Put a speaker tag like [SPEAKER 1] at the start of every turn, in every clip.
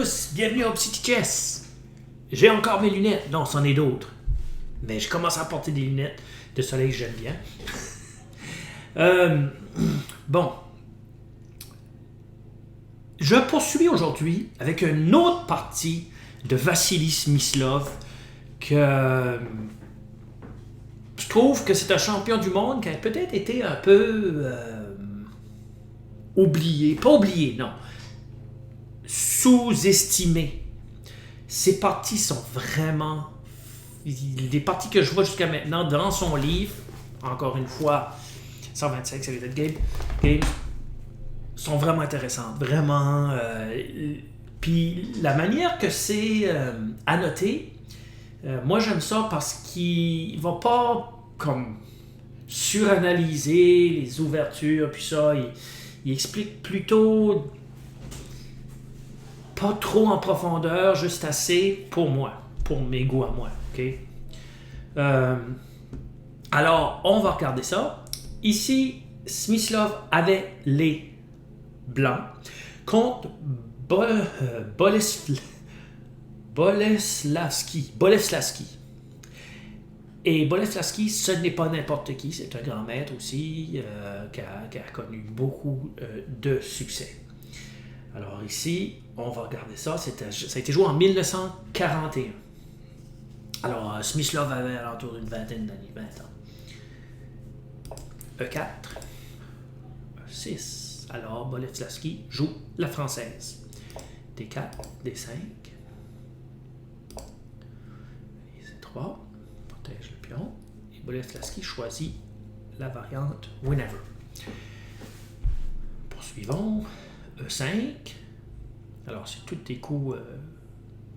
[SPEAKER 1] tous, bienvenue au Petit Chess. J'ai encore mes lunettes. Non, c'en est d'autres. Mais je commence à porter des lunettes de soleil que j'aime bien. Bon. Je poursuis aujourd'hui avec une autre partie de Vassili Smyslov que je trouve que c'est un champion du monde qui a peut-être été un peu oublié. Pas oublié, non. Sous-estimé. Ces parties sont vraiment... Les parties que je vois jusqu'à maintenant dans son livre, encore une fois, 125 Selected Games, sont vraiment intéressantes. Vraiment. Puis la manière que c'est annoté, moi j'aime ça parce qu'il va pas comme suranalyser les ouvertures, puis ça, il explique plutôt pas trop en profondeur, juste assez pour moi, pour mes goûts à moi. Okay? Alors, on va regarder ça. Ici, Smyslov avait les blancs contre Boleslavski. Et Boleslavski, ce n'est pas n'importe qui, c'est un grand maître aussi qui a connu beaucoup de succès. Alors ici, on va regarder ça. Ça a été joué en 1941. Alors, Smyslov avait alentour d'une vingtaine d'années, 20 ans. E4, E6. Alors, Boleslavski joue la française. D4, D5. C3, protège le pion. Et Boleslavski choisit la variante Whenever. Poursuivons. E5. Alors, c'est tous des coups...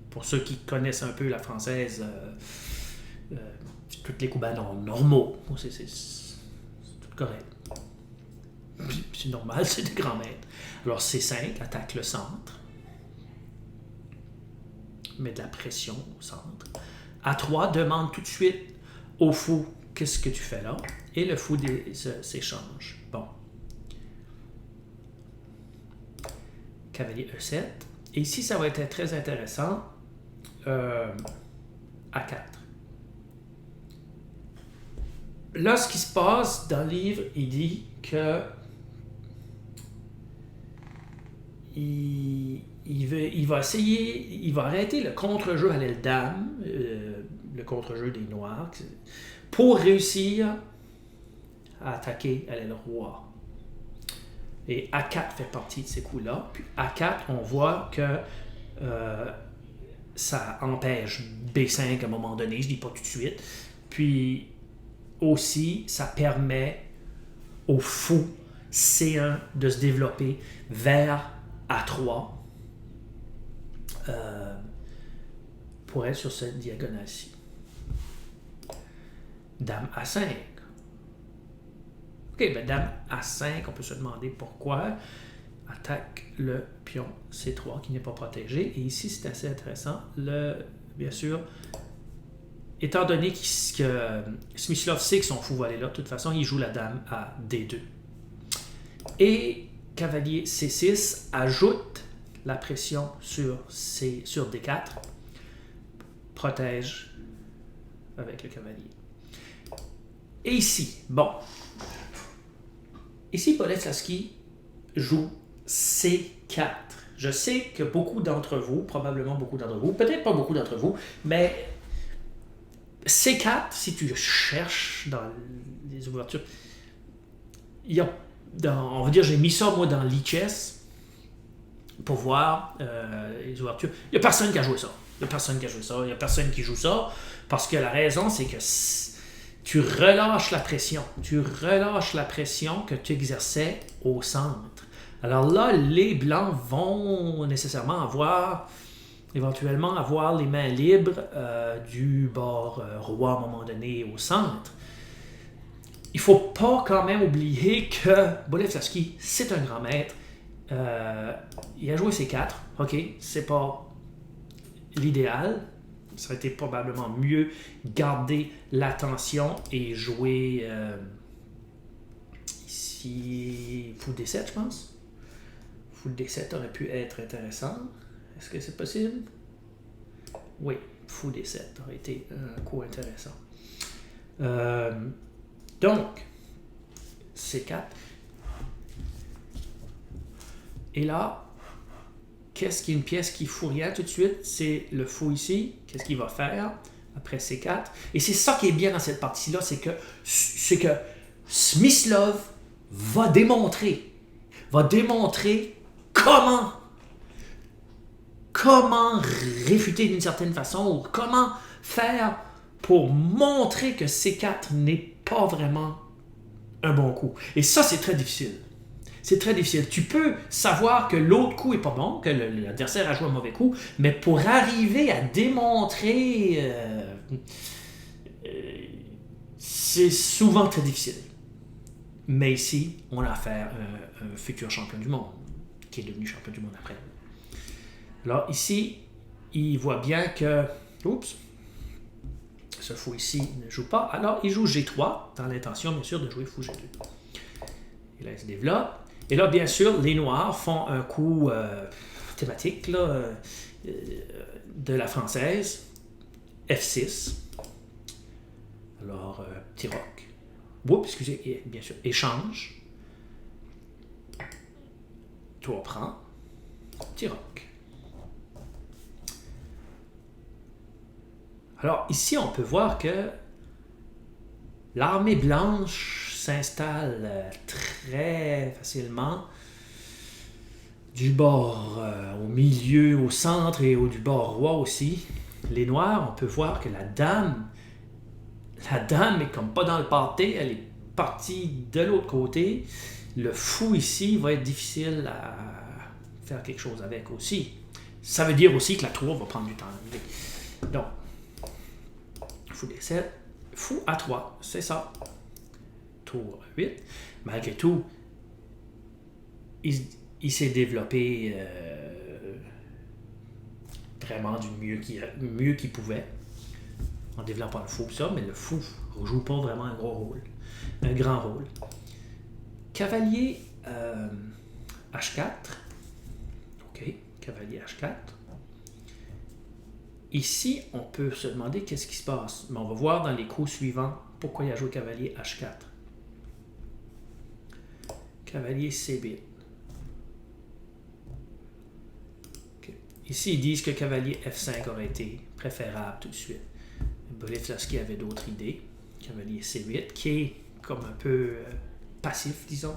[SPEAKER 1] pour ceux qui connaissent un peu la française, tous les coups normaux. C'est tout correct. C'est normal, c'est des grands maîtres. Alors C5 attaque le centre. Met de la pression au centre. A3 demande tout de suite au fou qu'est-ce que tu fais là. Et le fou s'échange. Bon. Cavalier E7. Et ici, ça va être très intéressant. A4. Là, ce qui se passe dans le livre, il dit que il va essayer, il va arrêter le contre-jeu à l'aile dame, le contre-jeu des noirs, pour réussir à attaquer à l'aile roi. Et A4 fait partie de ces coups-là. Puis A4, on voit que ça empêche B5 à un moment donné, je dis pas tout de suite. Puis aussi, ça permet au fou C1 de se développer vers A3 pour être sur cette diagonale-ci. Dame A5. OK, ben Dame A5, on peut se demander pourquoi. Attaque le pion C3 qui n'est pas protégé. Et ici, c'est assez intéressant. Bien sûr, étant donné que Smyslov sait que son fou va aller là, de toute façon, il joue la dame à D2. Et cavalier C6 ajoute la pression sur D4. Protège avec le cavalier. Et ici, bon. Ici, Boleslavski joue C4. Je sais que beaucoup d'entre vous, probablement beaucoup d'entre vous, peut-être pas beaucoup d'entre vous, mais C4, si tu cherches dans les ouvertures, il y a, on va dire, j'ai mis ça moi dans l'e-chess pour voir les ouvertures. Il n'y a personne qui a joué ça. Il n'y a personne qui joue ça parce que la raison, c'est que tu relâches la pression. Tu relâches la pression que tu exerçais au centre. Alors là, les Blancs vont nécessairement éventuellement avoir les mains libres du bord roi à un moment donné au centre. Il ne faut pas quand même oublier que Boleslavski, c'est un grand maître. Il a joué C4. OK, c'est pas l'idéal. Ça aurait été probablement mieux garder l'attention et jouer ici fou D7, je pense. Fou D7 aurait pu être intéressant. Est-ce que c'est possible? Oui, fou D7 aurait été un coup intéressant. Donc, C4. Et là, qu'est-ce qui est une pièce qui fout rien tout de suite? C'est le fou ici. Qu'est-ce qu'il va faire après C4? Et c'est ça qui est bien dans cette partie-là, c'est que Smyslov va démontrer comment réfuter d'une certaine façon, ou comment faire pour montrer que C4 n'est pas vraiment un bon coup. Et ça, c'est très difficile. C'est très difficile. Tu peux savoir que l'autre coup est pas bon, que l'adversaire a joué un mauvais coup, mais pour arriver à démontrer, c'est souvent très difficile. Mais ici, on a affaire à un futur champion du monde, qui est devenu champion du monde après. Alors ici, il voit bien que... Oups! Ce fou ici ne joue pas. Alors, il joue G3, dans l'intention, bien sûr, de jouer fou G2. Et là, il se développe. Et là, bien sûr, les Noirs font un coup thématique là, de la française. F6. Alors, petit roc. Oups, excusez, bien sûr, échange. Tour prend. Petit roc. Alors, ici, on peut voir que l'armée blanche s'installe très facilement du bord au milieu, au centre et du bord roi aussi. Les Noirs, on peut voir que la dame est comme pas dans le pâté, elle est partie de l'autre côté. Le fou ici va être difficile à faire quelque chose avec aussi. Ça veut dire aussi que la tour va prendre du temps. Donc, fou D7, fou A3, c'est ça. Tour 8. Malgré tout, il s'est développé vraiment du mieux qu'il pouvait en développant le fou, ça, mais le fou ne joue pas vraiment un gros rôle, un grand rôle. Cavalier H4. OK, cavalier H4. Ici, on peut se demander qu'est-ce qui se passe. Mais on va voir dans les coups suivants pourquoi il a joué cavalier H4. Cavalier C8. Okay. Ici, ils disent que cavalier F5 aurait été préférable tout de suite. Boleslavski avait d'autres idées. Cavalier C8, qui est comme un peu passif, disons.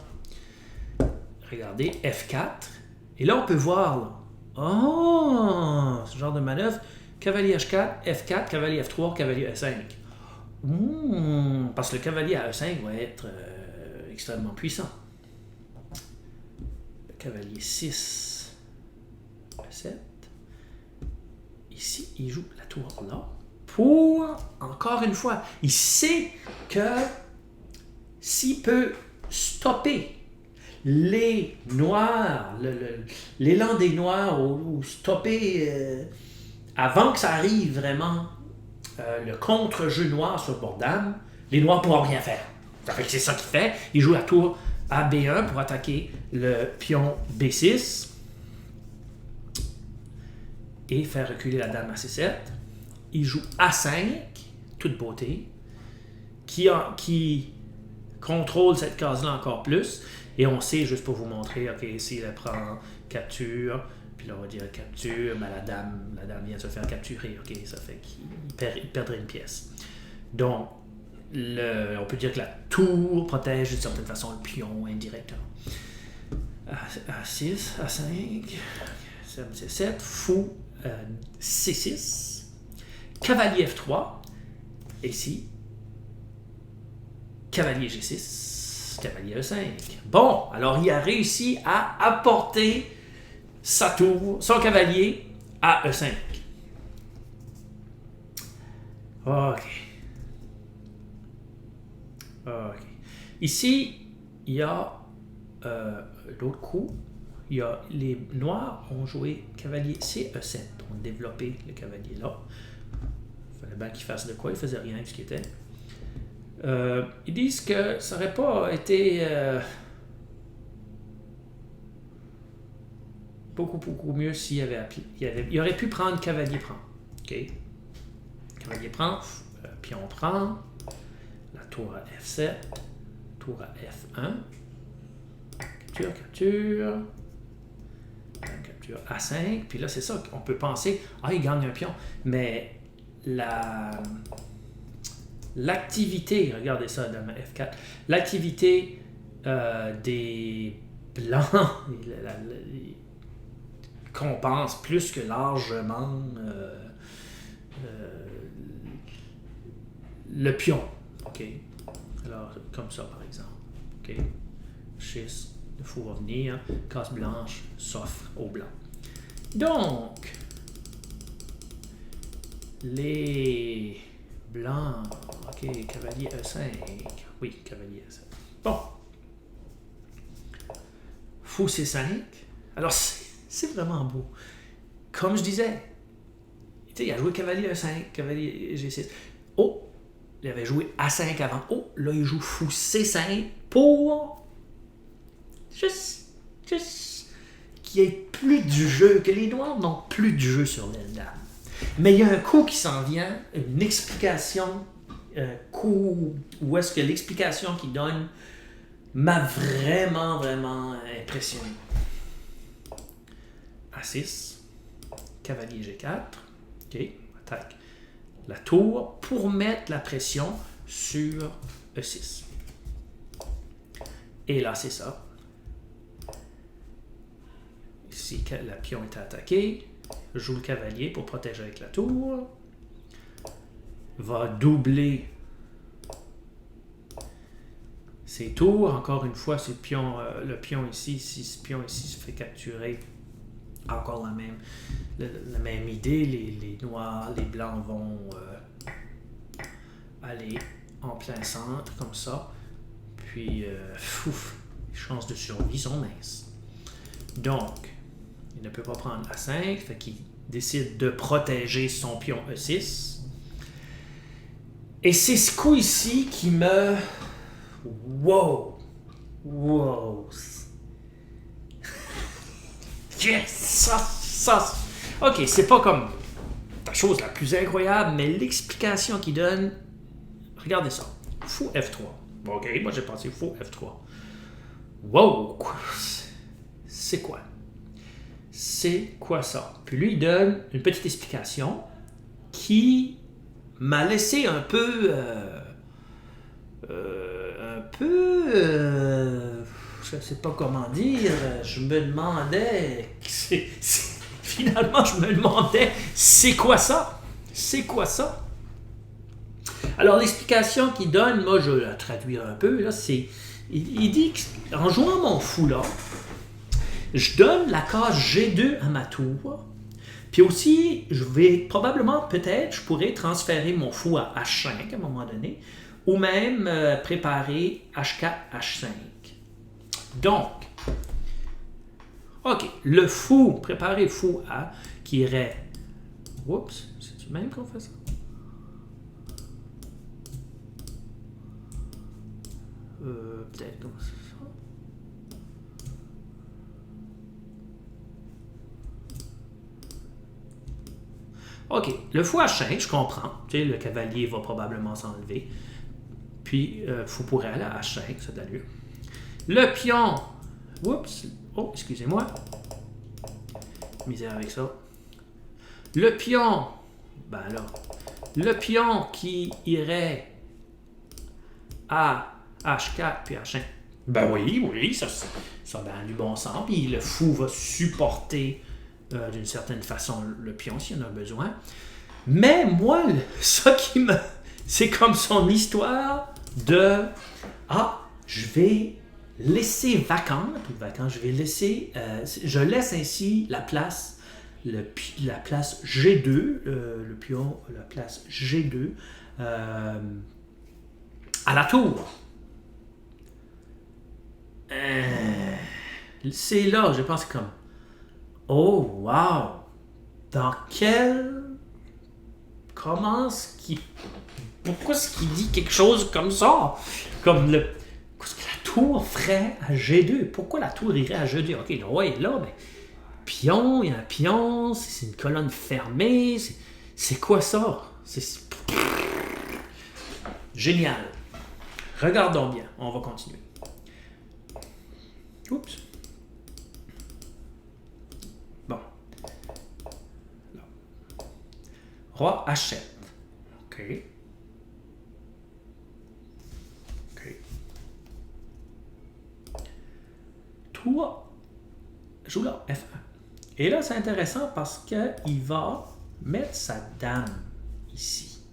[SPEAKER 1] Regardez, F4. Et là, on peut voir, là. Oh, ce genre de manœuvre. Cavalier H4, F4, cavalier F3, cavalier E5. Parce que le cavalier à E5 va être extrêmement puissant. Le cavalier 6, E7. Ici, il joue la tour là. Pour, encore une fois, il sait que s'il peut stopper les Noirs, l'élan des Noirs, ou stopper... avant que ça arrive vraiment le contre-jeu noir sur Bordam, les Noirs ne pourront rien faire. Ça fait que c'est ça qu'il fait. Il joue la tour à B1 pour attaquer le pion B6 et faire reculer la dame à C7. Il joue A5, toute beauté, qui contrôle cette case-là encore plus. Et on sait, juste pour vous montrer, OK, s'il prend capture... Puis là, on va dire capture, mais la dame vient de se faire capturer. OK, ça fait qu'il perdrait une pièce. Donc, on peut dire que la tour protège d'une certaine façon le pion indirectement. A6, A5, C7, fou C6, cavalier F3, ici, cavalier G6, cavalier E5. Bon, alors il a réussi à apporter sa tour, son cavalier à E5. OK. Ici, il y a l'autre coup. Les Noirs ont joué cavalier CE7. On a développé le cavalier là. Il fallait bien qu'il fasse de quoi. Il faisait rien avec ce qui était. Ils disent que ça n'aurait pas été... beaucoup mieux s'il avait appelé. Il aurait pu prendre cavalier prend. OK. Cavalier prend, pion prend, la tour à F7, tour à F1, capture, capture A5, puis là c'est ça, on peut penser, il gagne un pion, mais l'activité, regardez ça, dame F4, l'activité des blancs compense plus que largement le pion. OK. Alors, comme ça, par exemple. OK. Schiste, le fou va venir, case blanche s'offre au blanc. Donc, les blancs. OK, cavalier E5. Oui, cavalier E5. Bon. Fou C5. Alors, c'est vraiment beau. Comme je disais, il a joué cavalier E5, cavalier G6. Oh, il avait joué A5 avant. Oh, là, il joue fou C5 pour juste qu'il n'y ait plus du jeu, que les noirs n'ont plus de jeu sur les dames. Mais il y a un coup qui s'en vient, une explication, un coup où est-ce que l'explication qu'il donne m'a vraiment impressionné. A6, cavalier G4, OK, attaque la tour pour mettre la pression sur E6. Et là, c'est ça. Ici, la pion est attaquée. Je joue le cavalier pour protéger avec la tour. Va doubler ses tours. Encore une fois, le pion ici, si ce pion ici se fait capturer, encore la même idée, les noirs, les blancs vont aller en plein centre, comme ça. Puis, les chances de survie sont minces. Donc, il ne peut pas prendre A5, fait qu'il décide de protéger son pion E6. Et c'est ce coup ici qui me... Wow! Yes! Ça! OK, c'est pas comme la chose la plus incroyable, mais l'explication qu'il donne... Regardez ça. Fou F3. OK, moi j'ai pensé fou F3. Wow! C'est quoi? C'est quoi ça? Puis lui, il donne une petite explication qui m'a laissé un peu... je ne sais pas comment dire, je me demandais, finalement je me demandais, c'est quoi ça? C'est quoi ça? Alors l'explication qu'il donne, moi je vais la traduire un peu, là, c'est, il dit qu'en jouant mon fou là, je donne la case G2 à ma tour, puis aussi, je vais probablement, peut-être, je pourrais transférer mon fou à H5 à un moment donné, ou même préparer H4, H5. Donc, OK, le fou, préparer le fou A, qui irait... Oups, c'est-tu même qu'on fait ça? Peut-être comme ça. OK, le fou H5, je comprends. Tu sais, le cavalier va probablement s'enlever. Puis, fou pourrait aller à H5, ça d'allure. Le pion... Oups! Oh, excusez-moi. Misère avec ça. Le pion... Ben là... Le pion qui irait à H4 puis H5. Ben oui, ça a du bon sens. Puis le fou va supporter d'une certaine façon le pion s'il en a besoin. Mais moi, ça qui me... C'est comme son histoire de... je vais laisser vacante, je vais laisser... je laisse ainsi la place, la place G2, le pion, la place G2, à la tour. C'est là, je pense comme... Oh, wow! Dans quel... Comment est-ce qu'il... Pourquoi est-ce qu'il dit quelque chose comme ça? Comme le... Qu'est-ce que la tour ferait à G2? Pourquoi la tour irait à G2? OK, le roi est là, mais... Puis pion, il y a un pion, c'est une colonne fermée. C'est quoi ça? Génial. Regardons bien. On va continuer. Oups. Bon. Là. Roi achète. OK. OK. Tour. Joue là. F1. Et là, c'est intéressant parce qu'il va mettre sa dame ici.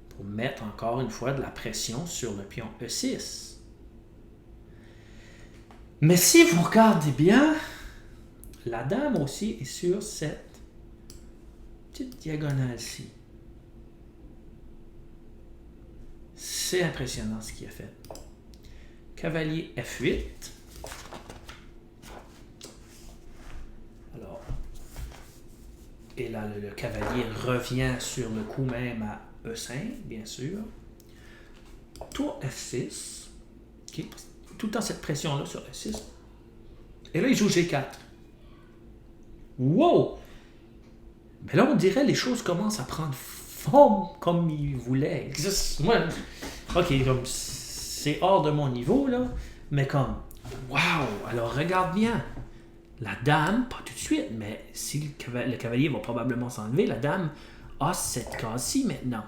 [SPEAKER 1] Pour mettre encore une fois de la pression sur le pion E6. Mais si vous regardez bien, la dame aussi est sur cette petite diagonale-ci. C'est impressionnant ce qu'il a fait. Cavalier F8. Alors, et là, le cavalier revient sur le coup même à E5, bien sûr. Tour F6. Okay. Tout le temps cette pression-là sur E6. Et là, il joue G4. Wow! Mais là, on dirait que les choses commencent à prendre forme comme il voulait. Moi, OK, donc c'est hors de mon niveau, là. Mais comme, wow! Alors, regarde bien. La dame, pas tout de suite, mais si le cavalier va probablement s'enlever, la dame a cette case-ci maintenant.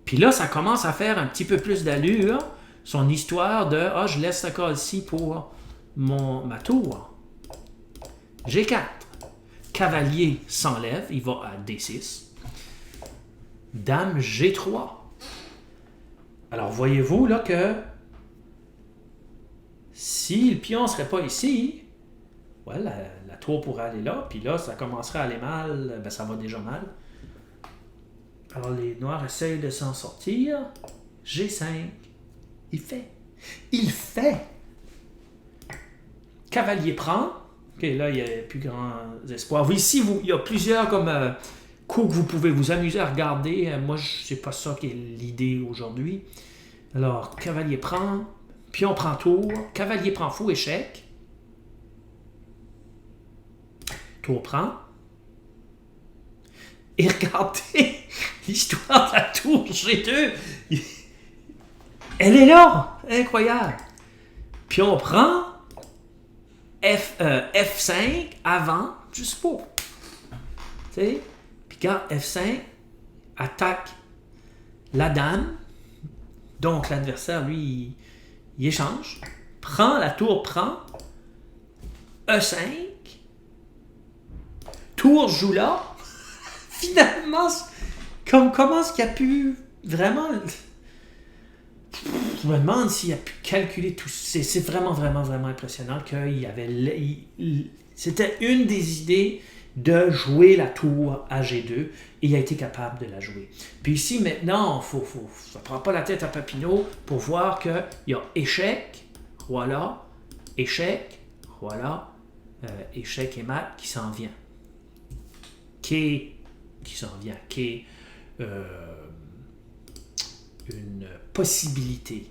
[SPEAKER 1] Puis là, ça commence à faire un petit peu plus d'allure, son histoire de « Ah, je laisse cette case-ci pour ma tour. » G4. Cavalier s'enlève, il va à D6. Dame G3. Alors, voyez-vous là que si le pion ne serait pas ici, ouais, la tour pourrait aller là, puis là, ça commencerait à aller mal, ben ça va déjà mal. Alors, les noirs essayent de s'en sortir. G5. Il fait. Cavalier prend. OK, là, il n'y a plus grand espoir. Ici, il y a plusieurs comme coups que vous pouvez vous amuser à regarder. Moi, c'est pas ça qui est l'idée aujourd'hui. Alors, cavalier prend. Pion prend tour. Cavalier prend fou, échec. Tour prend. Et regardez l'histoire de la tour G2. Elle est là. Incroyable. Pion prend. F5 avant, juste pour. Tu sais? Puis quand F5 attaque la dame, donc l'adversaire, lui, il échange. Prend, la tour prend. E5. Tour joue là. Finalement, comment est-ce qu'il a pu vraiment... Je me demande s'il a pu calculer tout. C'est vraiment, vraiment, vraiment impressionnant qu'il y avait... C'était une des idées de jouer la tour à G2 et il a été capable de la jouer. Puis ici, maintenant, ça ne prend pas la tête à Papineau pour voir qu'il y a échec, voilà, échec, voilà, échec et mat qui s'en vient. Qui s'en vient, qui est une possibilité,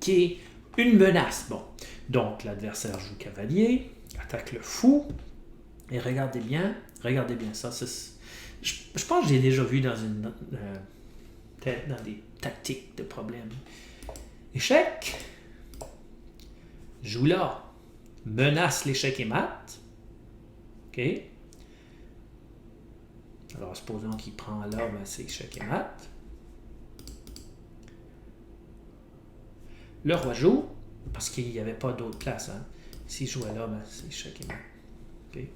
[SPEAKER 1] qui est une menace. Bon, donc l'adversaire joue cavalier, attaque le fou, et regardez bien ça. Je pense que j'ai déjà vu dans peut-être dans des tactiques de problème. Échec, joue là, menace l'échec et mat. OK. Alors, supposons qu'il prend là, ben c'est échec et mat. Le roi joue, parce qu'il n'y avait pas d'autre place. Hein. S'il jouait là, ben c'est échec et mat. Okay.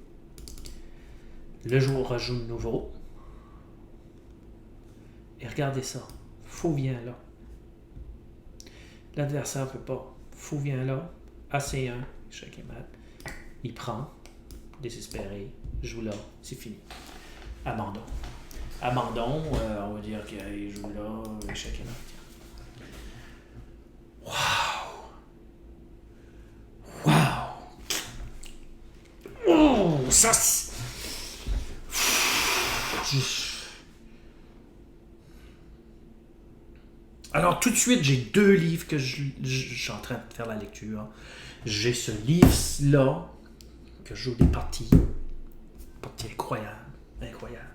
[SPEAKER 1] Le joueur rejoue de nouveau. Et regardez ça. Fou vient là. L'adversaire ne peut pas. Fou vient là. AC1, échec et mat. Il prend. Désespéré. Joue là. C'est fini. Abandon. On va dire qu'il joue là, échec et mat. Wow! Oh, ça c'est... Alors, tout de suite, j'ai 2 livres que je suis en train de faire la lecture. J'ai ce livre-là, que je joue des parties. Parties incroyables. Incroyables.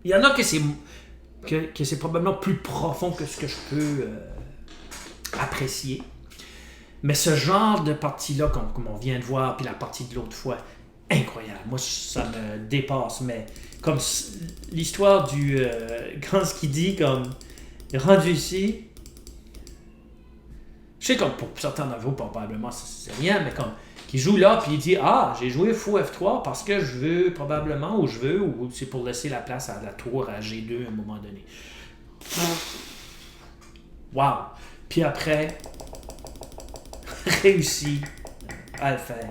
[SPEAKER 1] Il y en a que c'est probablement plus profond que ce que je peux apprécier. Mais ce genre de partie-là, comme on vient de voir, puis la partie de l'autre fois, incroyable. Moi, ça me dépasse. Mais comme l'histoire du... quand ce qu'il dit, comme... rendu ici... Je sais comme pour certains d'entre vous, probablement, c'est rien, mais comme... qui joue là, puis il dit, j'ai joué fou F3 parce que je veux, probablement, ou c'est pour laisser la place à la tour à G2 à un moment donné. Wow! Puis après... réussi à le faire.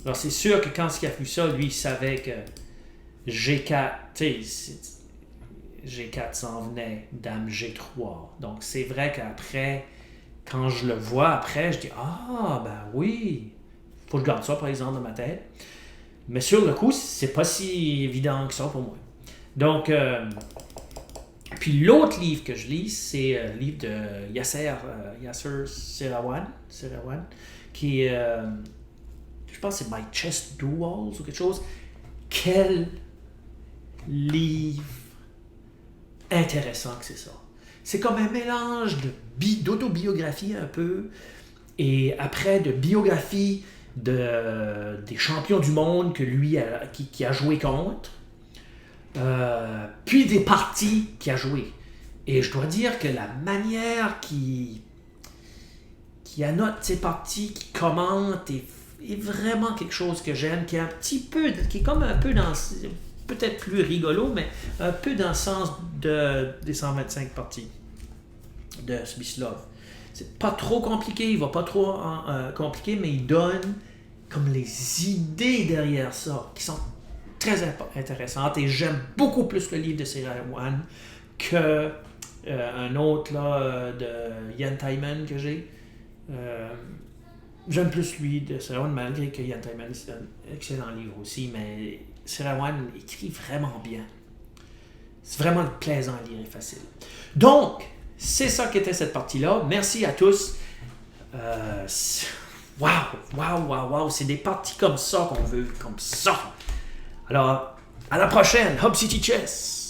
[SPEAKER 1] Alors c'est sûr que quand il a vu ça, lui il savait que G4, G4 s'en venait, Dame G3. Donc c'est vrai qu'après, quand je le vois après, je dis ben oui, faut que je garde ça par exemple dans ma tête. Mais sur le coup, c'est pas si évident que ça pour moi. Donc puis l'autre livre que je lis, c'est le livre de Yasser Seirawan, qui est, je pense que c'est My Chess Duels ou quelque chose. Quel livre intéressant que c'est ça. C'est comme un mélange d'autobiographie un peu, et après de biographie des champions du monde que lui qui a joué contre. Puis des parties qu'il a jouées. Et je dois dire que la manière qu'il annote ses parties, qu'il commente, est vraiment quelque chose que j'aime, qui est comme un peu dans, peut-être plus rigolo, mais un peu dans le sens des 125 parties de Smyslov. C'est pas trop compliqué, il va pas trop compliqué, mais il donne comme les idées derrière ça, qui sont très intéressante, et j'aime beaucoup plus le livre de Seirawan que un autre là, de Ian Taiman que j'ai. J'aime plus lui de Seirawan, malgré que Ian Taiman c'est un excellent livre aussi, mais Seirawan écrit vraiment bien. C'est vraiment plaisant à lire et facile. Donc, c'est ça qu'était cette partie-là. Merci à tous. Wow, c'est des parties comme ça qu'on veut, comme ça. Alors, à la prochaine, Hub City Chess!